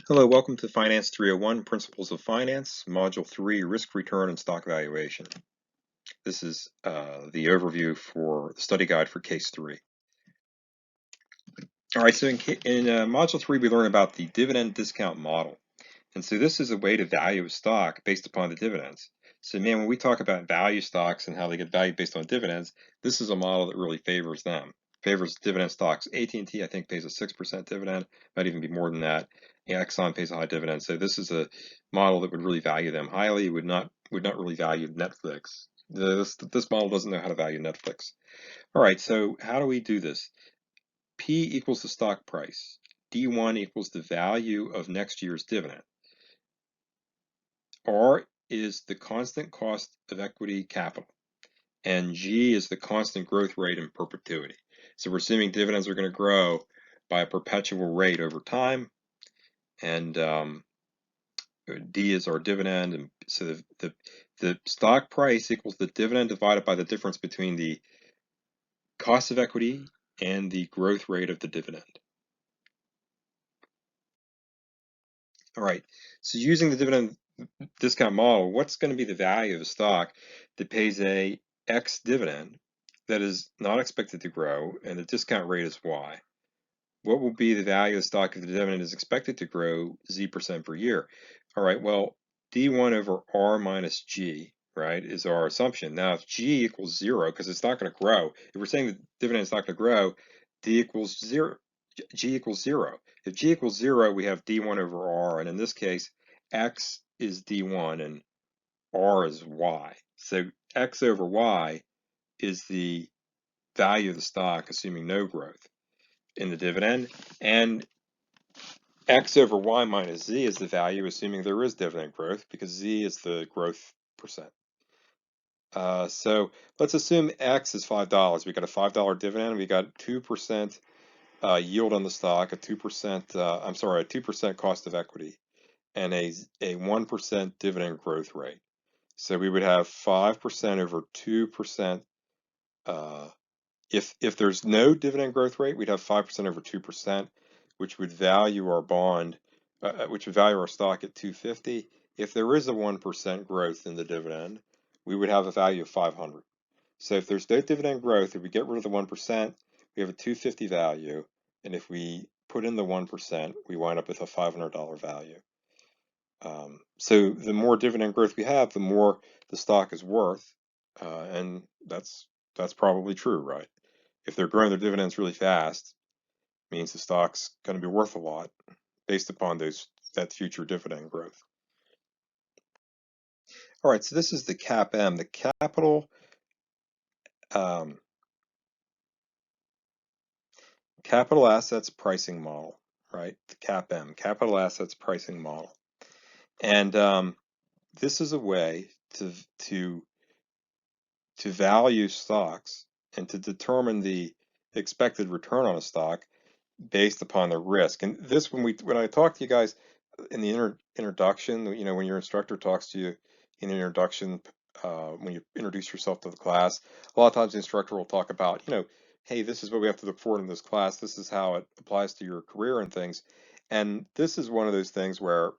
Hello, welcome to Finance 301, Principles of Finance, Module 3, Risk Return and Stock Valuation. This is the overview for the study guide for Case 3. All right, so in Module 3, we learn about the dividend discount model. And so this is a way to value a stock based upon the dividends. So man, when we talk about value stocks and how they get valued based on dividends, this is a model that really favors them. Favors dividend stocks. AT&T, I think, pays a 6% dividend, might even be more than that. Exxon pays a high dividend. So this is a model that would really value them highly. Would not really value Netflix. This model doesn't know how to value Netflix. All right, so how do we do this? P equals the stock price. D1 equals the value of next year's dividend. R is the constant cost of equity capital, and G is the constant growth rate in perpetuity. So we're assuming dividends are going to grow by a perpetual rate over time, and D is our dividend, and so the stock price equals the dividend divided by the difference between the cost of equity and the growth rate of the dividend. All right, so using the dividend discount model, what's going to be the value of a stock that pays a X dividend that is not expected to grow and the discount rate is Y? What will be the value of the stock if the dividend is expected to grow Z% per year? All right, well, D1 over R minus G, right, is our assumption. Now, if G equals 0, because it's not going to grow, if we're saying the dividend is not going to grow, D equals 0. G equals 0. If G equals 0, we have D1 over R, and in this case, X is D1 and R is Y. So X over Y is the value of the stock, assuming no growth in the dividend, and X over Y minus Z is the value, assuming there is dividend growth, because Z is the growth percent. So let's assume X is $5. We got a $5 dividend. We got 2% yield on the stock, a 2% cost of equity, and a 1% dividend growth rate. So we would have 5% over 2%. If there's no dividend growth rate, we'd have 5% over 2%, which would value our bond, which would value our stock at $250. If there is a 1% growth in the dividend, we would have a value of 500. So if there's no dividend growth, if we get rid of the 1%, we have a $250 value, and if we put in the 1%, we wind up with a $500 value. So the more dividend growth we have, the more the stock is worth, and that's probably true, right? If they're growing their dividends really fast, it means the stock's going to be worth a lot based upon that future dividend growth. All right, so this is the CAPM, the capital assets pricing model, right? The CAPM, capital assets pricing model, and this is a way to value stocks and to determine the expected return on a stock based upon the risk. And this, when I talk to you guys in the introduction, when your instructor talks to you in the introduction, when you introduce yourself to the class, a lot of times the instructor will talk about, hey, this is what we have to look forward in this class. This is how it applies to your career and things. And this is one of those things where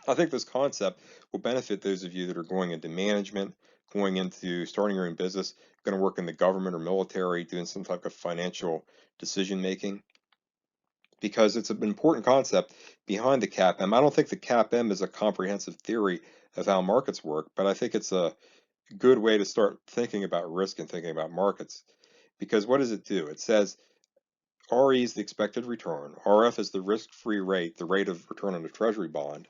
I think this concept will benefit those of you that are going into management, going into starting your own business, going to work in the government or military, doing some type of financial decision making, because it's an important concept behind the CAPM. I don't think the CAPM is a comprehensive theory of how markets work, but I think it's a good way to start thinking about risk and thinking about markets. Because what does it do? It says RE is the expected return, RF is the risk-free rate, the rate of return on a treasury bond,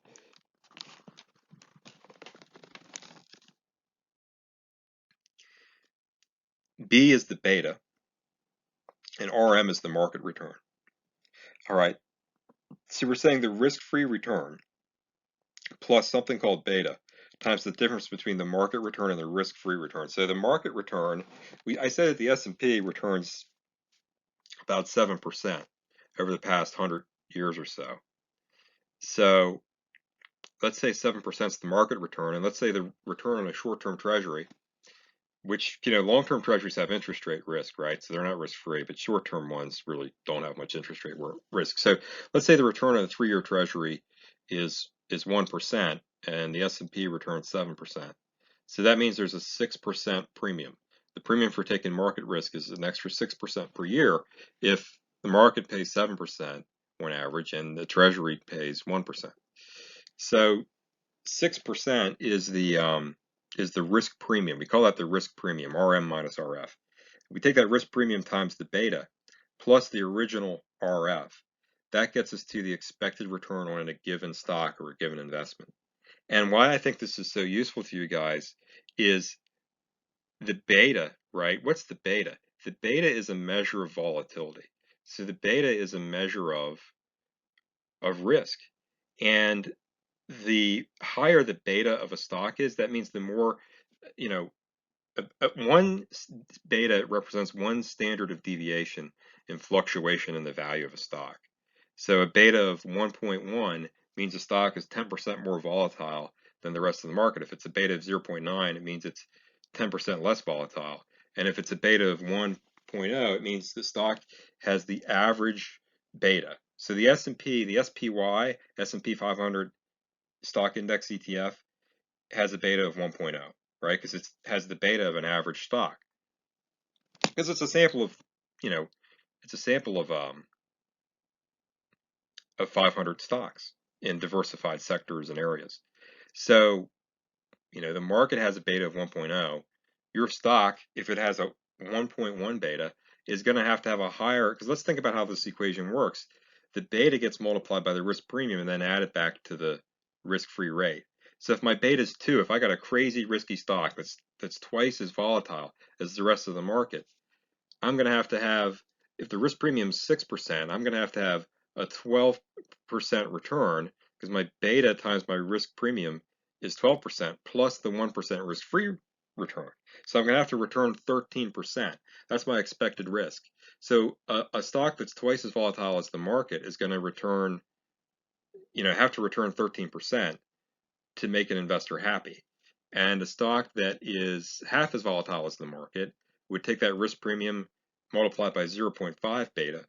B is the beta, and RM is the market return. All right, so we're saying the risk-free return plus something called beta times the difference between the market return and the risk-free return. So the market return, I said that the S&P returns about 7% over the past 100 years or so. So let's say 7% is the market return, and let's say the return on a short-term treasury which, long-term treasuries have interest rate risk, right? So they're not risk-free, but short-term ones really don't have much interest rate risk. So let's say the return on a 3-year treasury is 1% and the S&P returns 7%. So that means there's a 6% premium. The premium for taking market risk is an extra 6% per year if the market pays 7% on average and the treasury pays 1%. So 6% is the risk premium. We call that the risk premium, RM minus RF. We take that risk premium times the beta plus the original RF. That gets us to the expected return on a given stock or a given investment. And why I think this is so useful to you guys is the beta, right? What's the beta? The beta is a measure of volatility. So the beta is a measure of risk. And the higher the beta of a stock is, that means the more, you know, one beta represents one standard of deviation in fluctuation in the value of a stock. So a beta of 1.1 means a stock is 10% more volatile than the rest of the market. If it's a beta of 0.9, it means it's 10% less volatile. And if it's a beta of 1.0, it means the stock has the average beta. So the S&P, the SPY, S&P 500 stock index ETF has a beta of 1.0, right? Because it has the beta of an average stock. Because it's a sample of, it's a sample of 500 stocks in diversified sectors and areas. So, the market has a beta of 1.0. Your stock, if it has a 1.1 beta, is going to have a higher, because let's think about how this equation works. The beta gets multiplied by the risk premium and then added back to the risk-free rate. So if my beta is 2, if I got a crazy risky stock that's twice as volatile as the rest of the market, I'm going to have, if the risk premium is 6%, I'm going to have a 12% return because my beta times my risk premium is 12% plus the 1% risk-free return. So I'm going to have to return 13%. That's my expected risk. So a stock that's twice as volatile as the market is going to return, have to return 13% to make an investor happy. And a stock that is half as volatile as the market would take that risk premium, multiply it by 0.5 beta,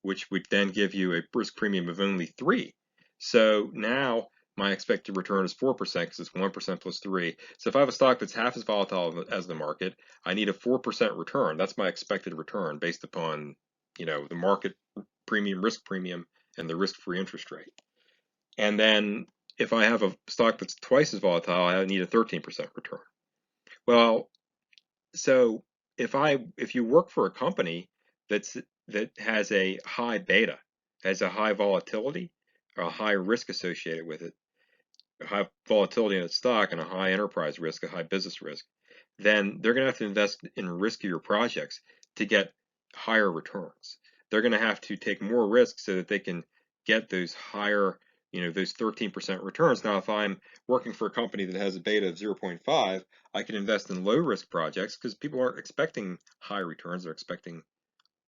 which would then give you a risk premium of only 3. So now my expected return is 4% because it's 1% plus 3. So if I have a stock that's half as volatile as the market, I need a 4% return. That's my expected return based upon, the market premium, risk premium, and the risk-free interest rate. And then if I have a stock that's twice as volatile, I need a 13% return. Well, so if you work for a company that has a high beta, has a high volatility, or a high risk associated with it, a high volatility in its stock and a high enterprise risk, a high business risk, then they're going to have to invest in riskier projects to get higher returns. They're going to have to take more risk so that they can get those higher, those 13% returns. Now, if I'm working for a company that has a beta of 0.5, I can invest in low risk projects because people aren't expecting high returns. They're expecting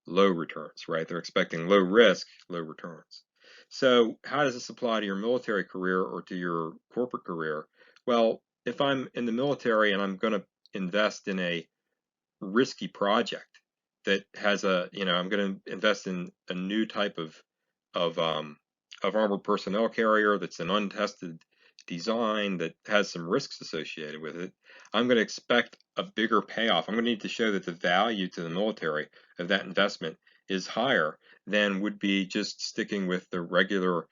low returns, right? They're expecting low risk, low returns. So how does this apply to your military career or to your corporate career? Well, if I'm in the military and I'm going to invest in a risky project that has I'm going to invest in a new type of um, of armored personnel carrier that's an untested design that has some risks associated with it, I'm going to expect a bigger payoff. I'm going to need to show that the value to the military of that investment is higher than would be just sticking with the regular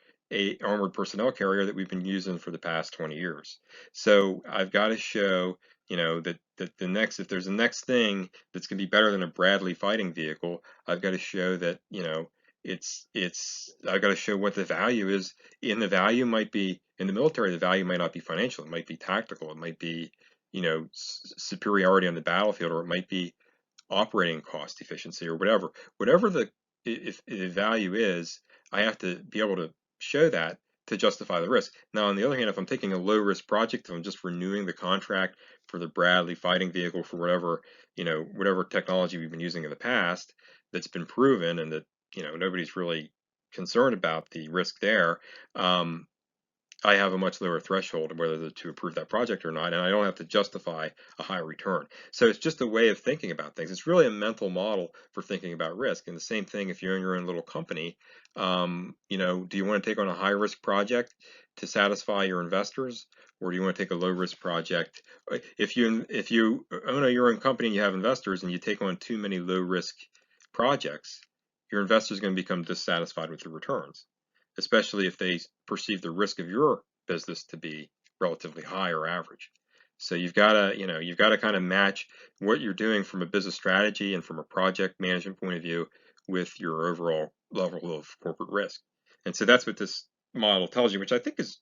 armored personnel carrier that we've been using for the past 20 years. So I've got to show, that the next, if there's a next thing that's going to be better than a Bradley fighting vehicle, I've got to show that, I've got to show what the value is. And the value might be in the military, the value might not be financial, it might be tactical, it might be, superiority on the battlefield, or it might be operating cost efficiency or whatever. Whatever if the value is, I have to be able to show that to justify the risk. Now, on the other hand, if I'm taking a low risk project, if I'm just renewing the contract for the Bradley fighting vehicle for whatever technology we've been using in the past that's been proven and that, nobody's really concerned about the risk there, I have a much lower threshold of whether to approve that project or not, and I don't have to justify a higher return. So it's just a way of thinking about things. It's really a mental model for thinking about risk. And the same thing if you're in your own little company, do you want to take on a high risk project to satisfy your investors, or do you want to take a low risk project? If you own your own company and you have investors and you take on too many low risk projects, your investors are going to become dissatisfied with your returns, especially if they perceive the risk of your business to be relatively high or average. So you've got to kind of match what you're doing from a business strategy and from a project management point of view with your overall level of corporate risk. And so that's what this model tells you, which I think is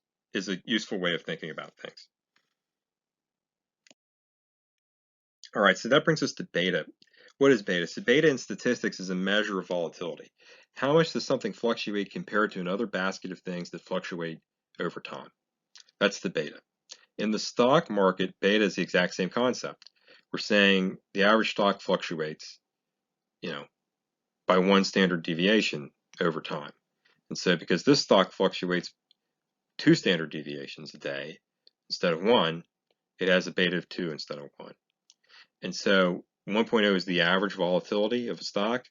a useful way of thinking about things. All right, so that brings us to beta. What is beta? So beta in statistics is a measure of volatility. How much does something fluctuate compared to another basket of things that fluctuate over time? That's the beta. In the stock market, beta is the exact same concept. We're saying the average stock fluctuates, you know, by one standard deviation over time. And so because this stock fluctuates 2 standard deviations a day instead of 1, it has a beta of 2 instead of 1. And so 1.0 is the average volatility of a stock.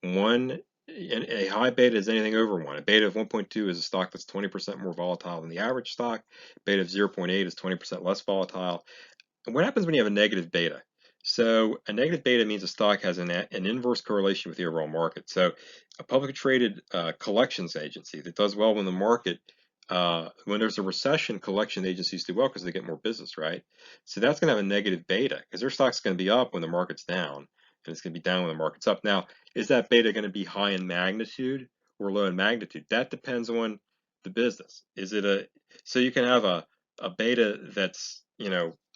A high beta is anything over 1. A beta of 1.2 is a stock that's 20% more volatile than the average stock. Beta of 0.8 is 20% less volatile. And what happens when you have a negative beta? So a negative beta means a stock has an inverse correlation with the overall market. So a publicly traded collections agency that does well when the market, when there's a recession, collection agencies do well because they get more business, right? So that's going to have a negative beta because their stock's going to be up when the market's down, and it's going to be down when the market's up. Now, is that beta going to be high in magnitude or low in magnitude? That depends on the business. So you can have a beta that's,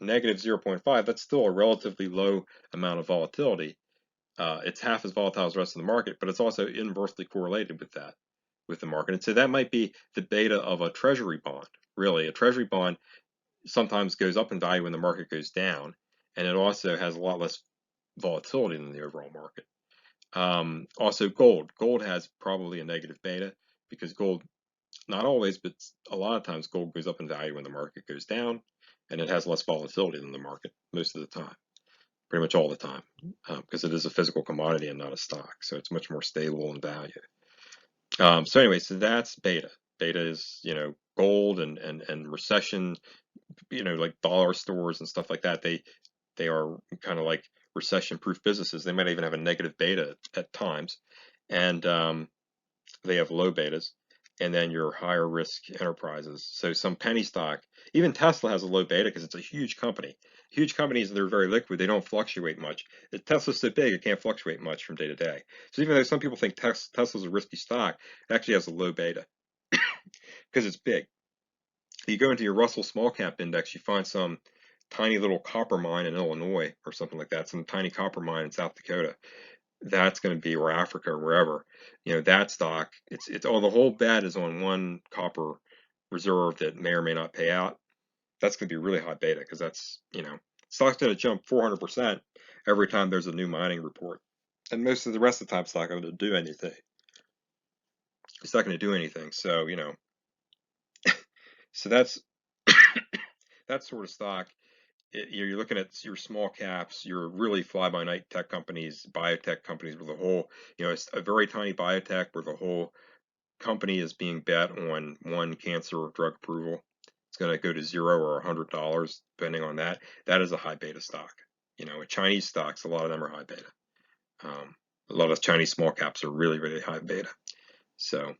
negative 0.5, that's still a relatively low amount of volatility. It's half as volatile as the rest of the market, but it's also inversely correlated with that, with the market. And so that might be the beta of a treasury bond. Really, a treasury bond sometimes goes up in value when the market goes down, and it also has a lot less volatility than the overall market. Also, gold. Gold has probably a negative beta because gold, not always, but a lot of times gold goes up in value when the market goes down, and it has less volatility than the market most of the time, pretty much all the time, because it is a physical commodity and not a stock, so it's much more stable in value. So anyway, so that's beta. Beta is, gold and recession, like dollar stores and stuff like that. They are kind of like recession-proof businesses. They might even have a negative beta at times, and they have low betas. And then your higher risk enterprises. So some penny stock, even Tesla has a low beta because it's a huge company. Huge companies, they're very liquid. They don't fluctuate much. Tesla's so big, it can't fluctuate much from day to day. So even though some people think Tesla's a risky stock, it actually has a low beta because it's big. You go into your Russell Small Cap Index, you find some tiny little copper mine in Illinois or something like that, some tiny copper mine in South Dakota. That's going to be, or Africa or wherever, that stock, the whole bet is on one copper reserve that may or may not pay out. That's going to be really high beta because stock's going to jump 400% every time there's a new mining report. And most of the rest of the time, it's not going to do anything. It's not going to do anything. So, so that's that sort of stock. You're looking at your small caps, your really fly-by-night tech companies, biotech companies with a whole, it's a very tiny biotech where the whole company is being bet on one cancer drug approval. It's going to go to $0 or $100 depending on that. That is a high beta stock. With Chinese stocks, a lot of them are high beta. A lot of Chinese small caps are really, really high beta. So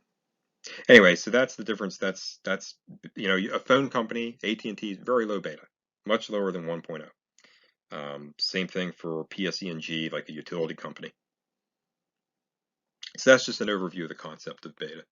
anyway, so that's the difference. That's a phone company, AT&T, very low beta, much lower than 1.0. Same thing for PSE&G, like a utility company. So that's just an overview of the concept of beta.